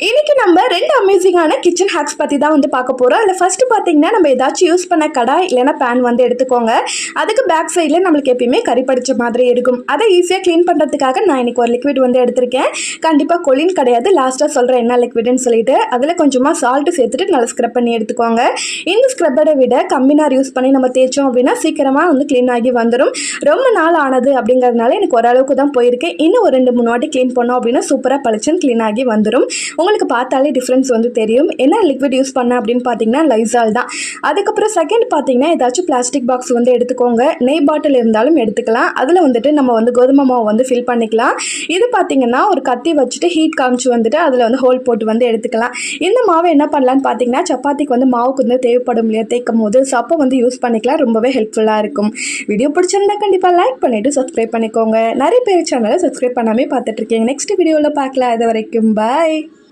இன்னைக்கு நம்ம ரெண்டு அமேசிங்கான கிச்சன் ஹேக்ஸ் பற்றி தான் வந்து பார்க்க போகிறோம். அதில் ஃபஸ்ட்டு பார்த்தீங்கன்னா நம்ம ஏதாச்சும் யூஸ் பண்ண கடாய் இல்லைனா பேன் வந்து எடுத்துக்கோங்க. அதுக்கு பேக் சைடில் நம்மளுக்கு எப்பயுமே கறி படித்த மாதிரி இருக்கும். அதை ஈஸியாக க்ளீன் பண்ணுறதுக்காக நான் இன்றைக்கி ஒரு லிக்விட் வந்து எடுத்திருக்கேன். கண்டிப்பாக கொலின் கிடையாது, லாஸ்ட்டாக சொல்கிறேன் என்ன லிக்விட்னு சொல்லிட்டு. அதில் கொஞ்சமாக சால்ட்டு சேர்த்துட்டு நல்லா ஸ்க்ரப் பண்ணி எடுத்துக்கோங்க. இந்த ஸ்க்ரப்பரை விட கம்மி நார் யூஸ் பண்ணி நம்ம தேய்ச்சோம் அப்படின்னா சீக்கிரமாக வந்து க்ளீன் ஆகி வந்துடும். ரொம்ப நாள் ஆனது அப்படிங்கிறதுனால எனக்கு ஓரளவுக்கு தான் போயிருக்கேன். இன்னும் ஒரு 2-3 வாட்டி க்ளீன் பண்ணோம் அப்படின்னா சூப்பராக பளிச்சுன்னு க்ளீன் ஆகி வந்துடும். உங்களுக்கு பார்த்தாலே டிஃப்ரென்ஸ் வந்து தெரியும். என்ன லிக்விட் யூஸ் பண்ண அப்படின்னு பார்த்தீங்கன்னா லைசால் தான். அதுக்கப்புறம் செகண்ட் பார்த்தீங்கன்னா ஏதாச்சும் பிளாஸ்டிக் பாக்ஸ் வந்து எடுத்துக்கோங்க. நெய் பாட்டில் இருந்தாலும் எடுத்துக்கலாம். அதில் வந்துட்டு நம்ம வந்து கோதுமை மாவு வந்து ஃபில் பண்ணிக்கலாம். இது பார்த்தீங்கன்னா ஒரு கத்தி வச்சுட்டு ஹீட் காமிச்சு வந்துட்டு அதில் வந்து ஹோல் போட்டு வந்து எடுத்துக்கலாம். இந்த மாவை என்ன பண்ணலான்னு பார்த்தீங்கன்னா சப்பாத்திக்கு வந்து மாவுக்கு வந்து தேவைப்படும் இல்லையா தேய்க்கும் போது, ஸோ அப்போ வந்து யூஸ் பண்ணிக்கலாம். ரொம்பவே ஹெல்ப்ஃபுல்லாக இருக்கும். வீடியோ பிடிச்சிருந்தா கண்டிப்பாக லைக் பண்ணிவிட்டு சப்ஸ்கிரைப் பண்ணிக்கோங்க. நிறைய பேர் சேனலை சப்ஸ்கிரைப் பண்ணாமே பார்த்துட்ருக்கீங்க. நெக்ஸ்ட் வீடியோவில் பார்க்கலாம். இது வரைக்கும் பாய்.